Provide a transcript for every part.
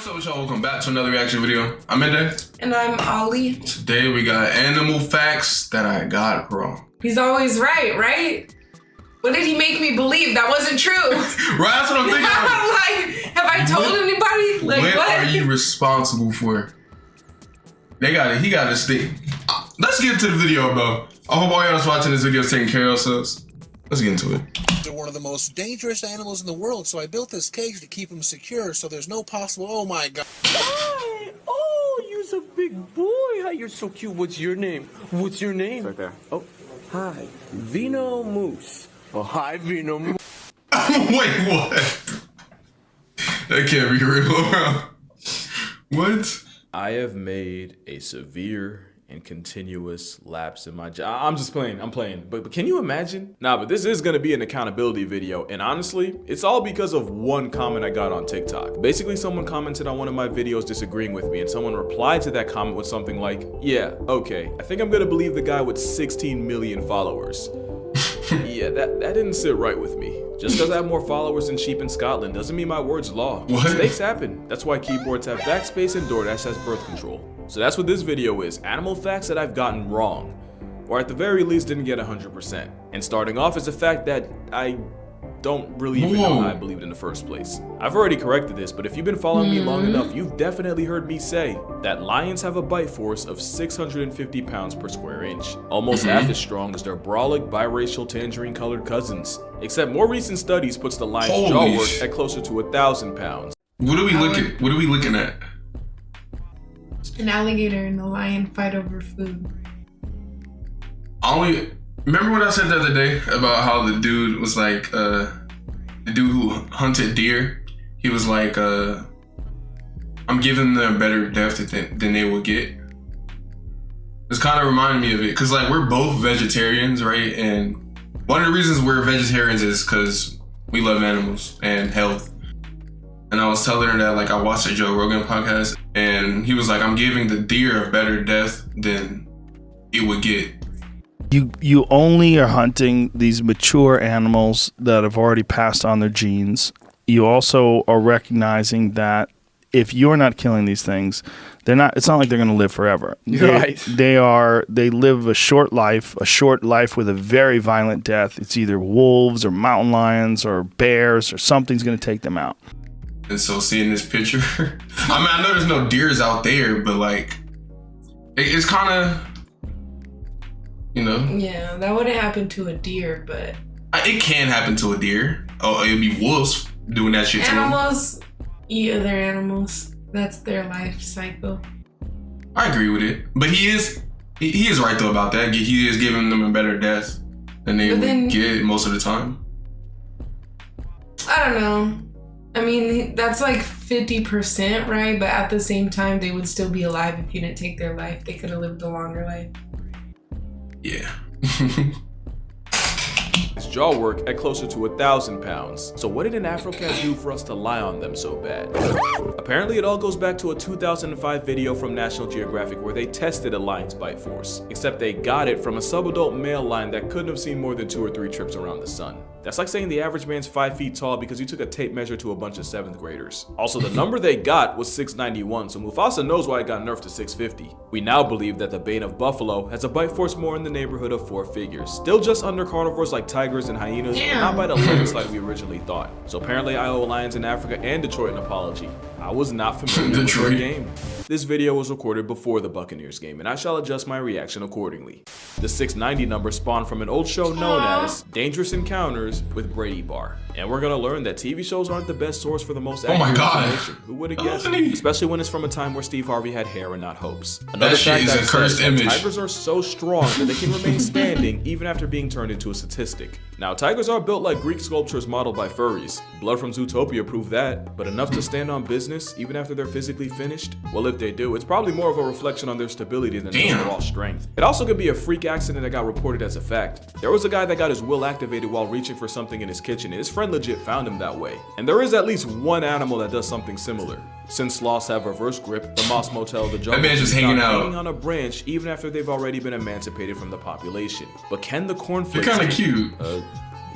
What's up, y'all? Welcome back to another reaction video. I'm Mende. And I'm Ollie. Today we got animal facts that I got wrong. He's always right? What did he make me believe? That wasn't true. Right, that's what I'm thinking. I'm like, have I told anybody? Like, what are you responsible for? He got to stick. Let's get into the video, bro. I hope all y'all that's watching this video is taking care of yourselves. Let's get into it. They're one of the most dangerous animals in the world, so I built this cage to keep them secure so there's no possible... Oh my god. Hi! Oh, you're a big boy. Hi, you're so cute. What's your name? What's your name? It's right there. Oh, hi. Venomous. Oh, hi, Venomous. Wait, what? That can't be real. What? I have made a severe and continuous lapse in my job. I'm just playing, I'm playing. But can you imagine? Nah, but this is gonna be an accountability video. And honestly, it's all because of one comment I got on TikTok. Basically, someone commented on one of my videos disagreeing with me, and someone replied to that comment with something like, yeah, okay, I think I'm gonna believe the guy with 16 million followers. Yeah, that didn't sit right with me. Just because I have more followers than sheep in Scotland doesn't mean my word's law. What? Mistakes happen. That's why keyboards have backspace and DoorDash has birth control. So that's what this video is, animal facts that I've gotten wrong, or at the very least didn't get 100%. And starting off is the fact that I don't really even know how I believed in the first place. I've already corrected this, but if you've been following me long enough, you've definitely heard me say that lions have a bite force of 650 pounds per square inch, almost half as strong as their brolic biracial tangerine-colored cousins. Except more recent studies puts the lion's jaw work at closer to 1,000 pounds. What are we looking at? An alligator and a lion fight over food. Remember what I said the other day about how the dude was like, the dude who hunted deer, he was like, I'm giving them a better death than they would get. This kind of reminded me of it, because like we're both vegetarians, right? And one of the reasons we're vegetarians is because we love animals and health. And I was telling her that like I watched the Joe Rogan podcast, and he was like, I'm giving the deer a better death than it would get. You only are hunting these mature animals that have already passed on their genes. You also are recognizing that if you're not killing these things, it's not like they're going to live forever. They live a short life with a very violent death. It's either wolves or mountain lions or bears or something's going to take them out. And so seeing this picture, I mean, I know there's no deers out there, but like, it's kind of, you know. Yeah, that wouldn't happen to a deer, but it can happen to a deer. Oh, it'd be wolves doing that shit to them. Animals eat other animals. That's their life cycle. I agree with it, but he is right though about that. He is giving them a better death than they would get most of the time. I don't know. I mean, that's like 50%, right? But at the same time, they would still be alive if you didn't take their life. They could have lived a longer life. Yeah. His jaw work at closer to 1,000 pounds. So what did an Afro-cat do for us to lie on them so bad? Apparently it all goes back to a 2005 video from National Geographic where they tested a lion's bite force. Except they got it from a subadult male lion that couldn't have seen more than 2 or 3 trips around the sun. That's like saying the average man's 5 feet tall because you took a tape measure to a bunch of 7th graders. Also, the number they got was 691, so Mufasa knows why it got nerfed to 650. We now believe that the bane of buffalo has a bite force more in the neighborhood of 4 figures. Still just under carnivores like tigers and hyenas, but not by the limits like we originally thought. So apparently I owe lions in Africa and Detroit an apology. I was not familiar with their game. This video was recorded before the Buccaneers game, and I shall adjust my reaction accordingly. The 690 number spawned from an old show known as Dangerous Encounters with Brady Bar. And we're gonna learn that TV shows aren't the best source for the most accurate information. Who would have guessed? Especially when it's from a time where Steve Harvey had hair and not hopes. Another fact is that tigers are so strong that they can remain standing even after being turned into a statistic. Now, tigers are built like Greek sculptures modeled by furries. Blood from Zootopia proved that, but enough to stand on business even after they're physically finished? Well, if they do, it's probably more of a reflection on their stability than their overall strength. It also could be a freak accident that got reported as a fact. There was a guy that got his will activated while reaching for something in his kitchen, and his friend legit found him that way. And there is at least one animal that does something similar. Since sloths have reverse grip, the Moss Motel of the jungle is hanging on a branch even after they've already been emancipated from the population. But can the cornflakes... They're kind of cute.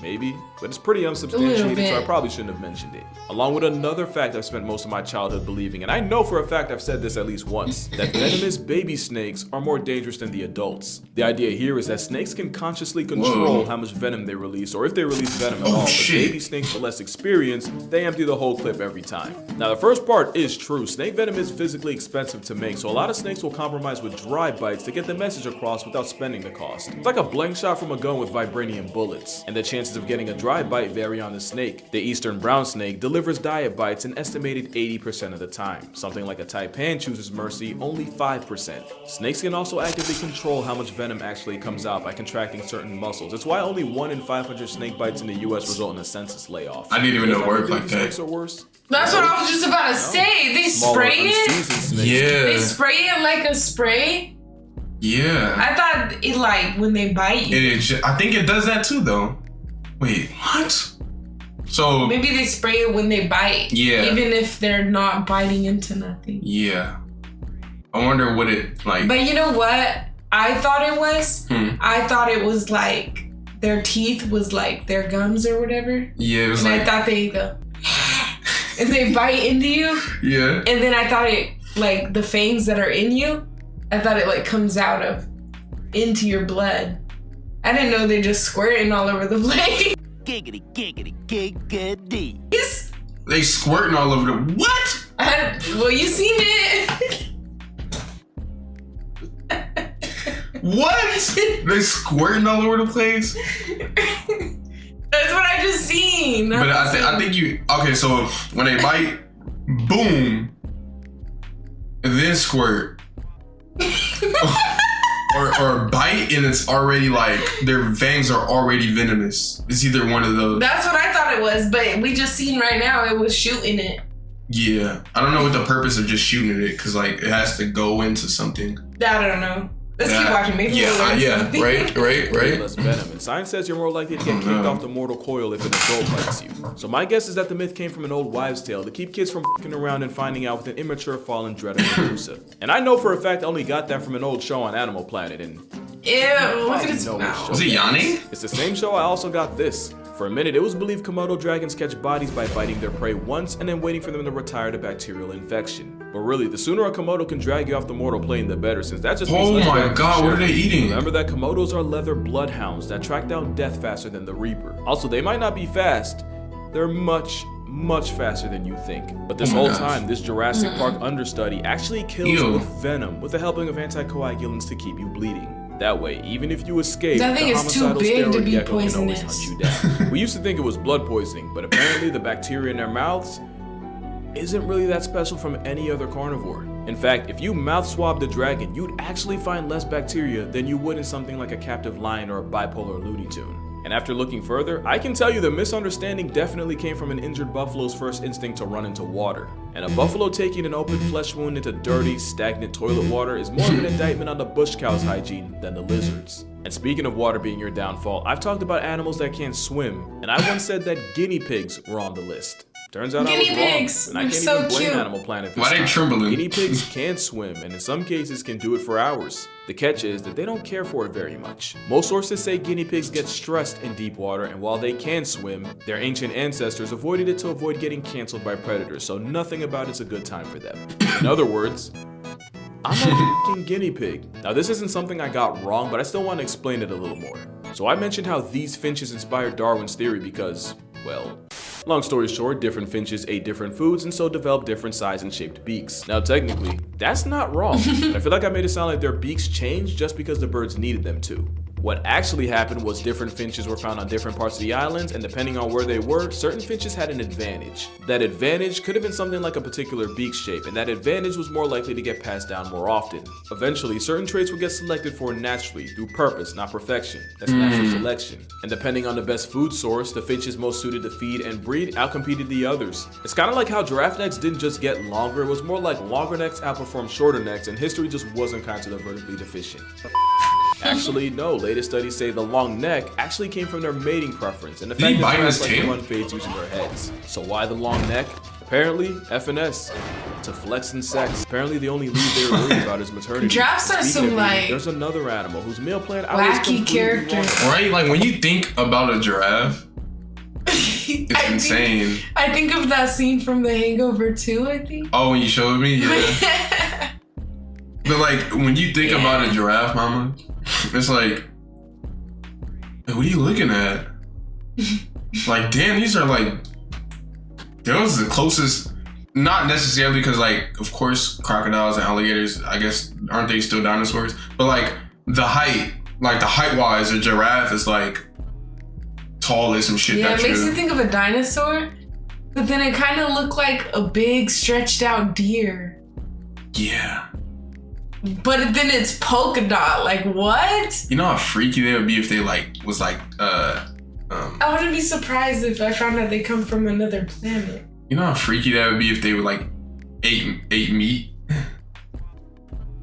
Maybe, but it's pretty unsubstantiated, so I probably shouldn't have mentioned it. Along with another fact I've spent most of my childhood believing, and I know for a fact I've said this at least once, that venomous baby snakes are more dangerous than the adults. The idea here is that snakes can consciously control how much venom they release, or if they release venom at all, but baby snakes with less experience, they empty the whole clip every time. Now the first part is true, snake venom is physically expensive to make, so a lot of snakes will compromise with dry bites to get the message across without spending the cost. It's like a blank shot from a gun with vibranium bullets, and the chances of getting a dry bite vary on the snake. The eastern brown snake delivers diet bites an estimated 80% of the time. Something like a taipan chooses mercy only 5%. Snakes can also actively control how much venom actually comes out by contracting certain muscles. It's why only 1 in 500 snake bites in the US result in a census layoff. I didn't even know it worked like that. Snakes are worse. That's what I was just about to say. They spray it? Yeah. They spray it like a spray? Yeah. I thought it like when they bite you. I think it does that too though. Wait, what? So maybe they spray it when they bite. Yeah. Even if they're not biting into nothing. Yeah. I wonder what it like. But you know what? I thought it was? I thought it was like their teeth was like their gums or whatever. Yeah, it was and like. I thought they go and they bite into you. Yeah. And then I thought it like the fangs that are in you, I thought it like comes out of into your blood. I didn't know they just squirting all over the place. Giggity, giggity, giggity. They squirting all over the what? Well, you seen it. What? They squirting all over the place? That's what I just seen. But I think you okay. So when they bite, boom, and then squirt, or bite and it's already like their fangs are already venomous. It's either one of those. That's what I thought it was, but we just seen right now it was shooting it. Yeah, I don't know what the purpose of just shooting it because like it has to go into something. I don't know. Let's keep watching. Maybe we'll learn something. Right. Less venom. And science says you're more likely to get kicked off the mortal coil if an adult bites you. So my guess is that the myth came from an old wives' tale to keep kids from f***ing around and finding out with an immature fallen dread of Medusa. And I know for a fact I only got that from an old show on Animal Planet. And Ew, look at his mouth. Was it Yanni? It's the same show I also got this. For a minute, it was believed Komodo dragons catch bodies by biting their prey once and then waiting for them to retire to bacterial infection. But really, the sooner a Komodo can drag you off the mortal plane, the better, since that just means Oh less my dragons god, to what are share. they eating? Remember that Komodos are leather bloodhounds that track down death faster than the Reaper. Also, they might not be fast, they're much faster than you think. But this whole time, this Jurassic Park understudy actually kills with venom with the helping of anticoagulants to keep you bleeding. That way, even if you escape, That thing the is too homicidal big to steroid be gecko can always poisonous. hunt you down. We used to think it was blood poisoning, but apparently the bacteria in their mouths isn't really that special from any other carnivore. In fact, if you mouth swabbed a dragon, you'd actually find less bacteria than you would in something like a captive lion or a bipolar Looney Tune. And after looking further, I can tell you the misunderstanding definitely came from an injured buffalo's first instinct to run into water. And a buffalo taking an open flesh wound into dirty, stagnant toilet water is more of an indictment on the bush cow's hygiene than the lizard's. And speaking of water being your downfall, I've talked about animals that can't swim, and I once said that guinea pigs were on the list. Turns out I was pigs, wrong, and I they're can't so even blame cute. Animal Planet this Why they time. trembling? Guinea pigs can swim, and in some cases can do it for hours. The catch is that they don't care for it very much. Most sources say guinea pigs get stressed in deep water, and while they can swim, their ancient ancestors avoided it to avoid getting canceled by predators, so nothing about it's a good time for them. In other words, I'm a f***ing guinea pig. Now this isn't something I got wrong, but I still want to explain it a little more. So I mentioned how these finches inspired Darwin's theory because, well, long story short, different finches ate different foods and so developed different size and shaped beaks. Now technically, that's not wrong, but I feel like I made it sound like their beaks changed just because the birds needed them to. What actually happened was different finches were found on different parts of the islands, and depending on where they were, certain finches had an advantage. That advantage could have been something like a particular beak shape, and that advantage was more likely to get passed down more often. Eventually, certain traits would get selected for naturally, through purpose, not perfection. That's natural selection. And depending on the best food source, the finches most suited to feed and breed outcompeted the others. It's kind of like how giraffe necks didn't just get longer, it was more like longer necks outperformed shorter necks, and history just wasn't kind to the vertically deficient. Actually, no. Latest studies say the long neck actually came from their mating preference, and the fact that giraffes like to run fades using their heads. So why the long neck? Apparently, FNS. To flex and sex. Apparently, the only lead they were worried about is maternity. Giraffes are some like there's another animal whose male plan always wacky characters. Right? Like when you think about a giraffe, It's insane. I think of that scene from The Hangover 2, I think. Oh, when you showed me? Yeah. But like, when you think about a giraffe, mama, it's like, what are you looking at? Like, damn, these are like, those are the closest, not necessarily because like, of course, crocodiles and alligators, I guess, aren't they still dinosaurs? But like, the height-wise, a giraffe is like, tallest and shit. Yeah, it makes you think of a dinosaur, but then it kind of looked like a big, stretched out deer. Yeah. But then it's polka dot. Like, what? You know how freaky they would be if they like was like I wouldn't be surprised if I found out they come from another planet. you know how freaky that would be if they would like ate meat.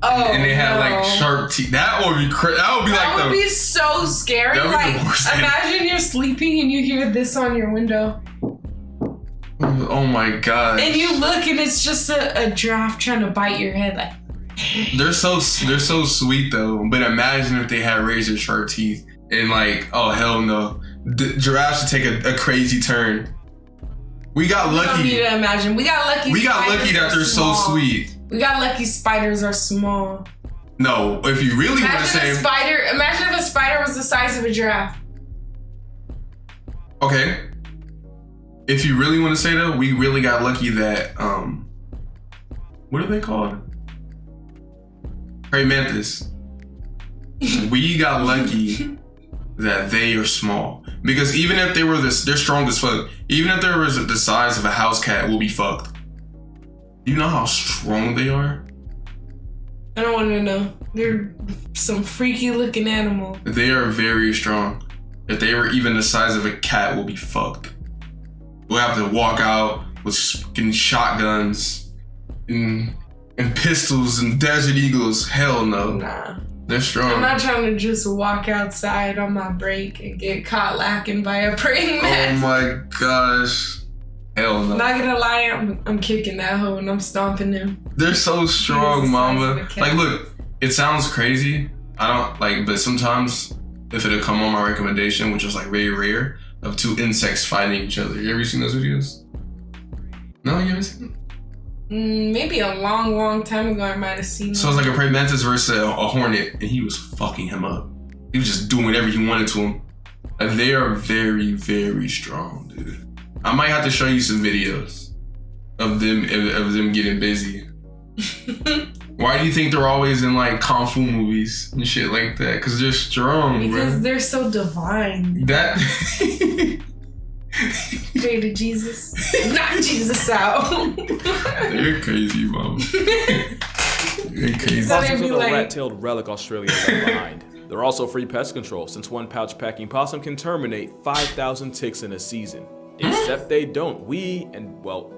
Oh, and they had like sharp teeth. That would be crazy. That would be that like would be so scary. That would Like, be the worst thing. imagine you're sleeping and you hear this on your window. Oh my god. And you look and it's just a giraffe trying to bite your head. Like, They're so sweet though. But imagine if they had razor sharp teeth and like, oh hell no, the giraffes should take a crazy turn. We got you don't lucky. need to imagine. We got lucky. We got spiders lucky that are they're so small. sweet. We got lucky spiders are small. No, if you really want to say, Imagine if a spider was the size of a giraffe. okay. If you really want to say though, we really got lucky that what are they called? Praying mantis. We got lucky that they are small. Because even if they were they're strong as fuck. Even if they were the size of a house cat, we'll be fucked. You know how strong they are? I don't want to know. They're some freaky looking animal. They are very strong. If they were even the size of a cat, we'll be fucked. We'll have to walk out with fucking shotguns and pistols and Desert Eagles. Hell no. Nah. They're strong. I'm not trying to just walk outside on my break and get caught lacking by a praying Oh man. my gosh. Hell no. Not gonna lie, I'm kicking that hoe and I'm stomping him. They're so strong, He's the size mama. of a cat. Like, look, it sounds crazy. I don't like, but sometimes if it'll come on my recommendation, which is like very rare, of two insects fighting each other. You ever seen those videos? No, you haven't seen them? Maybe a long time ago I might have seen So it's like a praying mantis versus a hornet, and he was fucking him up. He was just doing whatever he wanted to him. Like, they are very, very strong, dude. I might have to show you some videos of them getting busy. Why do you think they're always in like kung fu movies and shit like that? Because they're strong, because bro. they're so divine. That Pray to Jesus. Knock Jesus out. they're crazy, mom. They're crazy. That- Possums be are the like- rat-tailed relic Australia left behind. They're also free pest control, since one pouch-packing possum can terminate 5,000 ticks in a season. Except they don't.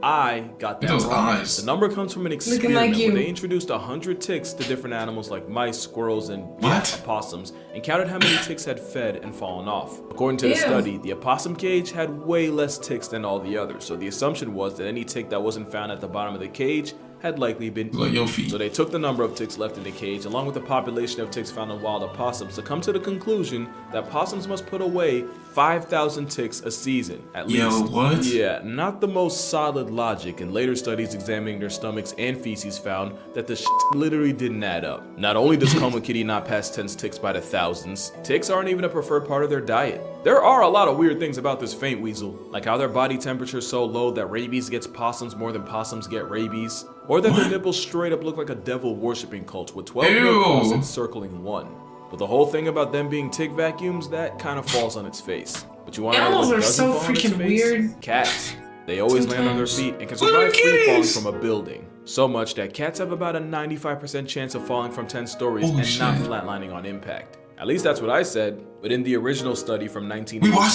I got that Those wrong. eyes. The number comes from an Looking experiment like you. where they introduced 100 ticks to different animals like mice, squirrels, and opossums, and counted how many ticks had fed and fallen off. According to the Ew. study, the opossum cage had way less ticks than all the others, so the assumption was that any tick that wasn't found at the bottom of the cage had likely been Like your eaten. feet. So they took the number of ticks left in the cage, along with the population of ticks found in wild opossums, to come to the conclusion that possums must put away 5,000 ticks a season, at Yo, least. what? Yeah, not the most solid logic, and later studies examining their stomachs and feces found that the shit literally didn't add up. Not only does Como Kitty not pass 10 ticks by the thousands, ticks aren't even a preferred part of their diet. There are a lot of weird things about this faint weasel, like how their body temperature is so low that rabies gets possums more than possums get rabies, or that their nipples straight up look like a devil worshipping cult with 12 Ew. milk faucets circling one. But the whole thing about them being tick vacuums, that kind of falls on its face. But you want to know Animals what are doesn't so fall on its freaking face? weird. Cats. They always land on their feet and can Little survive free falling kitties. from a building. So much that cats have about a 95% chance of falling from 10 stories Holy and not shit. flatlining on impact. At least that's what I said. But in the original study from We watched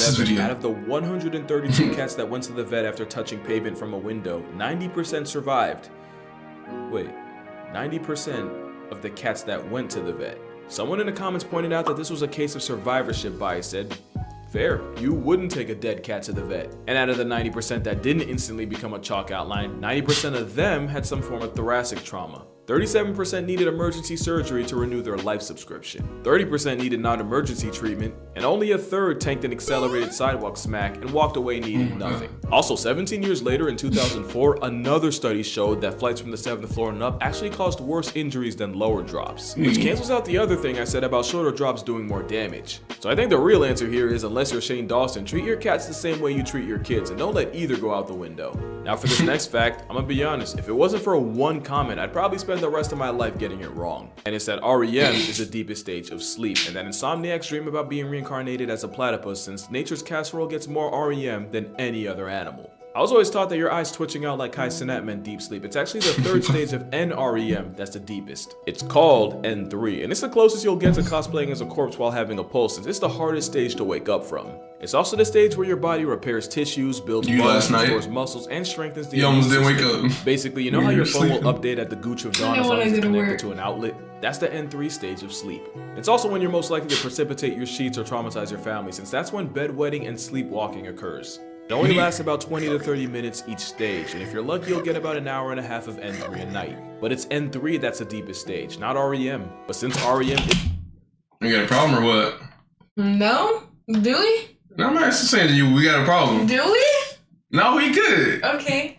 this 1987, video. out of the 132 cats that went to the vet after touching pavement from a window, 90% survived. Wait, 90% of the cats that went to the vet. Someone in the comments pointed out that this was a case of survivorship bias. Said, fair, you wouldn't take a dead cat to the vet. And out of the 90% that didn't instantly become a chalk outline, 90% of them had some form of thoracic trauma. 37% needed emergency surgery to renew their life subscription. 30% needed non-emergency treatment, and only a third tanked an accelerated sidewalk smack and walked away needing nothing. Also, 17 years later in 2004, another study showed that flights from the 7th floor and up actually caused worse injuries than lower drops, which cancels out the other thing I said about shorter drops doing more damage. So I think the real answer here is, unless you're Shane Dawson, treat your cats the same way you treat your kids and don't let either go out the window. Now for this next fact, I'm gonna be honest, if it wasn't for one comment, I'd probably spend the rest of my life getting it wrong. And it's that REM is the deepest stage of sleep, and that insomniacs dream about being reincarnated as a platypus since nature's casserole gets more REM than any other animal. I was always taught that your eyes twitching out like Kai Cenat meant deep sleep. It's actually the third stage of NREM that's the deepest. It's called N3, and it's the closest you'll get to cosplaying as a corpse while having a pulse, since it's the hardest stage to wake up from. It's also the stage where your body repairs tissues, builds blood, stores muscles, and strengthens the immune system. You almost didn't wake up. Basically, you know how your phone will update at the gooch of dawn as long as it's connected to an outlet? That's the N3 stage of sleep. It's also when you're most likely to precipitate your sheets or traumatize your family, since that's when bedwetting and sleepwalking occurs. It only lasts about 20 to 30 minutes each stage, and if you're lucky, you'll get about an hour and a half of N3 a night. But it's N3 that's the deepest stage, not REM. But since REM is... You got a problem or what? No? Do we? No, I'm not saying to you, we got a problem. Do we? No, we good. Okay.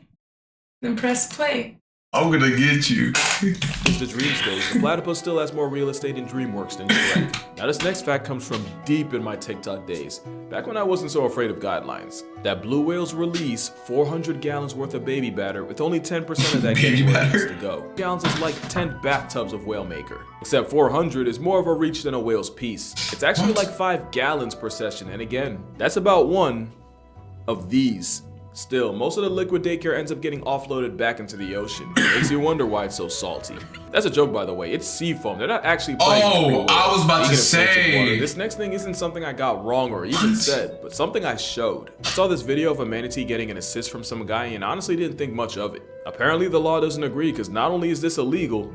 Then press play. I'm gonna get you. It's the dream stage. The platypus still has more real estate in DreamWorks than Shrek. Now this next fact comes from deep in my TikTok days, back when I wasn't so afraid of guidelines. That blue whales release 400 gallons worth of baby batter, with only 10% of that getting where it needs to go. Gallons is like 10 bathtubs of whale maker. Except 400 is more of a reach than a whale's piece. It's actually like 5 gallons per session, and again, that's about one of these. Still, most of the liquid daycare ends up getting offloaded back into the ocean. It makes you wonder why it's so salty. That's a joke, by the way. It's sea foam. They're not actually playing. Oh, I was about to say. This next thing isn't something I got wrong or even said, but something I showed. I saw this video of a manatee getting an assist from some guy and honestly didn't think much of it. Apparently the law doesn't agree, because not only is this illegal,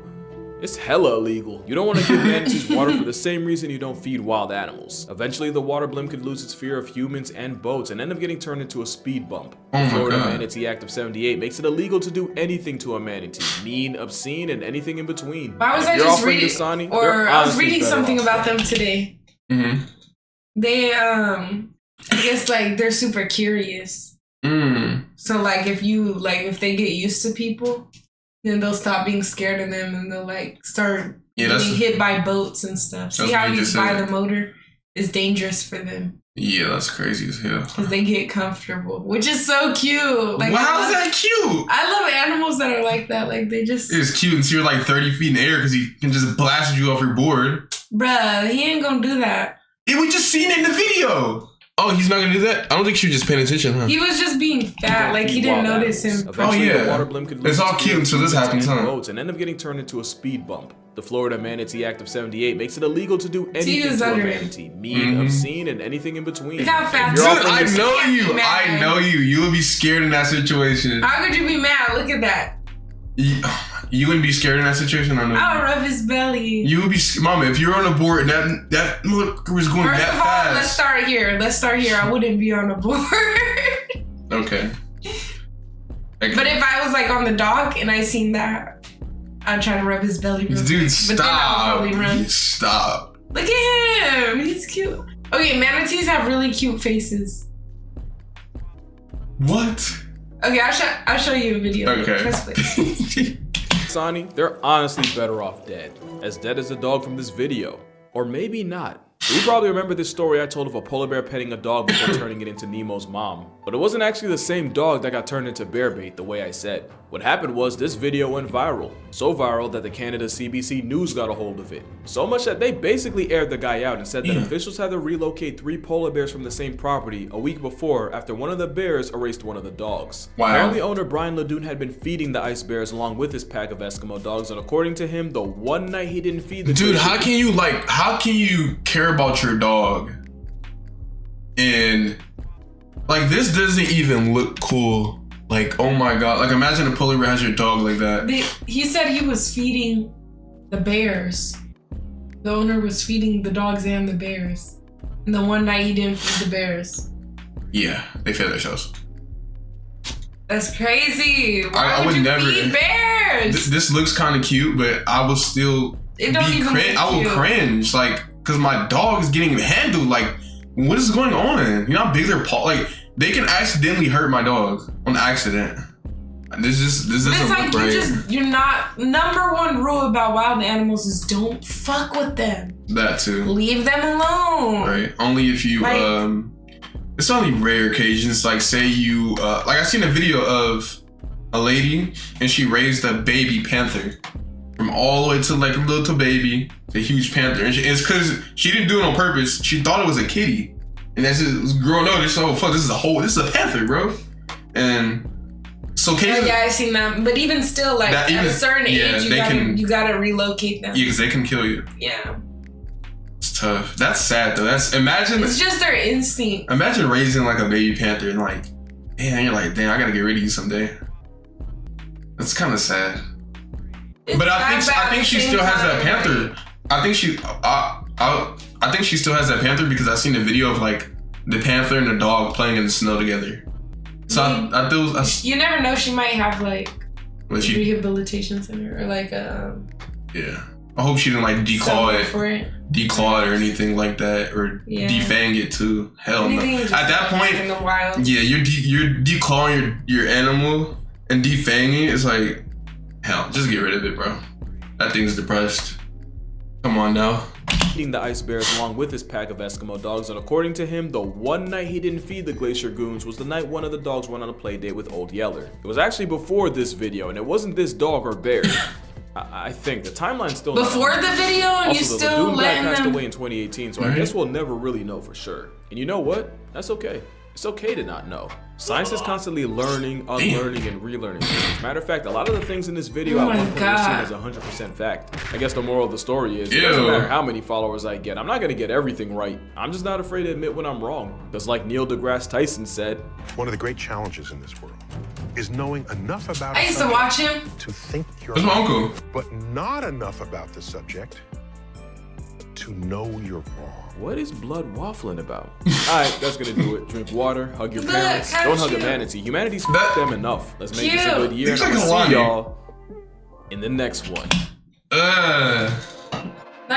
it's hella illegal. You don't want to give manatees water for the same reason you don't feed wild animals. Eventually, the water blimp could lose its fear of humans and boats and end up getting turned into a speed bump. The Florida Manatee Act of '78 makes it illegal to do anything to a manatee. Mean, obscene, and anything in between. Why was I just reading, I was reading something about them today. They, I guess like they're super curious. So like if they get used to people, then they'll stop being scared of them and they'll like start getting hit by boats and stuff. See how you buy the motor is dangerous for them. Yeah, that's crazy as hell. Because they get comfortable, which is so cute. Like, how is that cute? I love animals that are like that. Like they just. It's cute until you're like 30 feet in the air because he can just blast you off your board. Bruh, he ain't gonna do that. Yeah, we just seen it in the video. Oh, he's not gonna do that? I don't think she was just paying attention, huh? He was just being fat, like he didn't notice him. Oh yeah, it's all cute until this happens, huh? Boats and end up getting turned into a speed bump. The Florida Manatee Act of '78 makes it illegal to do anything to a manatee, mean, obscene, and anything in between. Look how fat. Dude, I know you. I know you. You would be scared in that situation. How could you be mad? Look at that. You wouldn't be scared in that situation? I know. I would rub his belly. You would be, Mama, if you're on a board and that motherfucker was going that fast. Let's start here. I wouldn't be on a board. Okay. But if I was like on the dock and I seen that, I'd try to rub his belly. Dude, stop. But then I would probably run. Stop. Look at him. He's cute. Okay, manatees have really cute faces. What? Okay, I'll show you a video. Okay. Sonny, they're honestly better off dead. As dead as the dog from this video. Or maybe not. You probably remember this story I told of a polar bear petting a dog before turning it into Nemo's mom. But it wasn't actually the same dog that got turned into bear bait the way I said. What happened was this video went viral. So viral that the Canada CBC News got a hold of it. So much that they basically aired the guy out and said that officials had to relocate 3 polar bears from the same property a week before after one of the bears erased one of the dogs. Wow. Apparently owner Brian Ledoux had been feeding the ice bears along with his pack of Eskimo dogs, and according to him, the one night he didn't feed the dude, how can you care about your dog and like this doesn't even look cool? Like, oh my god, like imagine a polar bear has your dog like that. He said he was feeding the bears. The owner was feeding the dogs and the bears. And the one night he didn't feed the bears. Yeah, they fed themselves. That's crazy. Why I would never feed bears? cares? This looks kind of cute, but I will still I will cringe, like, because my dog is getting handled. Like, what is going on? You know how big their paw, like, they can accidentally hurt my dog on accident. This doesn't look right. You're not, number one rule about wild animals is don't fuck with them. That too. Leave them alone. Right. Only if you, it's only rare occasions. Like, say you, like, I seen a video of a lady and she raised a baby panther from all the way to like a little baby, a huge panther. And it's because she didn't do it on purpose. She thought it was a kitty. And as it was growing up, it's oh fuck, this is a panther, bro. And so yeah, I've seen that. But even still, like, at a certain age, you gotta relocate them. Yeah, because they can kill you. Yeah. It's tough. That's sad though. It's just their instinct. Imagine raising like a baby panther and like, man, you're like, damn, I gotta get rid of you someday. That's kind of sad. But I think she still has that panther. I think she still has that panther because I seen a video of like the panther and the dog playing in the snow together. So I thought you never know, she might have like a rehabilitation center or like a yeah. I hope she didn't like declaw it or anything like that, or defang it too. Hell no. At that point, in the wild. Yeah, you're declawing your animal and defanging it. It's like, hell, just get rid of it, bro. That thing's depressed. Come on now. Eating the ice bears along with his pack of Eskimo dogs, and according to him, the one night he didn't feed the Glacier Goons was the night one of the dogs went on a play date with Old Yeller. It was actually before this video, and it wasn't this dog or bear. I think the timeline's still before the video, and also, you still the letting passed them away in 2018, so I guess we'll never really know for sure. And you know what? That's okay. It's okay to not know. Science is constantly learning, unlearning, and relearning things. Matter of fact, a lot of the things in this video at one point were seen as 100% fact. I guess the moral of the story is, it doesn't matter how many followers I get, I'm not gonna get everything right. I'm just not afraid to admit when I'm wrong. Because like Neil deGrasse Tyson said, one of the great challenges in this world is knowing enough about I used to watch him to think you're That's my uncle. but not enough about the subject to know you're wrong. What is blood waffling about? Alright, that's gonna do it. Drink water, hug your parents, don't hug a manatee. Humanity's f***ed them enough. Let's make this a good year, and I'll see y'all in the next one. Now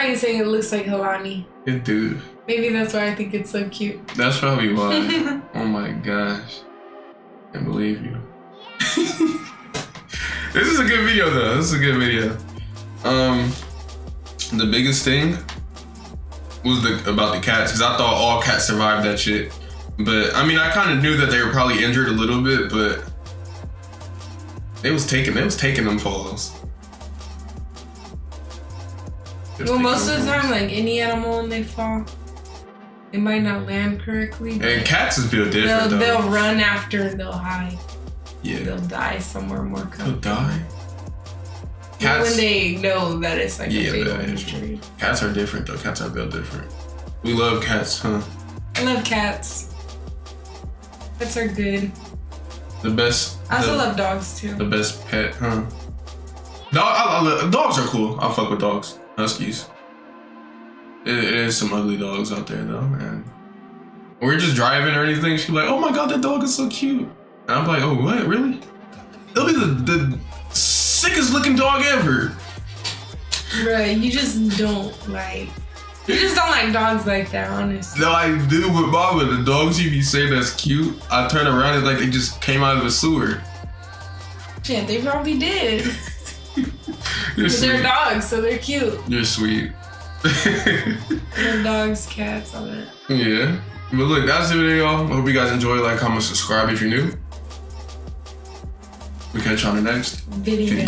you're saying it looks like Helani. It do. Maybe that's why I think it's so cute. That's probably why. Oh my gosh. Can't believe you. This is a good video though. This is a good video. The biggest thing was about the cats, because I thought all cats survived that shit. But I mean, I kind of knew that they were probably injured a little bit, but they was taking them falls. Well, most of the time, like any animal when they fall, it might not land correctly. And cats is built different though. They'll run after and they'll hide. Yeah. They'll die somewhere more comfortable. They'll die? Cats, when they know that it's like a fatal injury. Cats are different though. Cats are built different. We love cats, huh? I love cats. Cats are good. The best. I also love dogs too. The best pet, huh? Dogs are cool. I fuck with dogs. Huskies. It is some ugly dogs out there though, man. We're just driving or anything. She's like, "Oh my god, that dog is so cute." And I'm like, "Oh, what? Really?" It'll be the sickest looking dog ever. Right, you just don't like dogs like that, honestly. No, I do with Mama. The dogs you be saying that's cute, I turn around and like they just came out of the sewer. Shit, they probably did. They're dogs, so they're cute. You're sweet. They're dogs, cats, all that. Yeah. But look, that's the video, y'all. I hope you guys enjoy. Like, comment, subscribe if you're new. We'll catch you on the next video.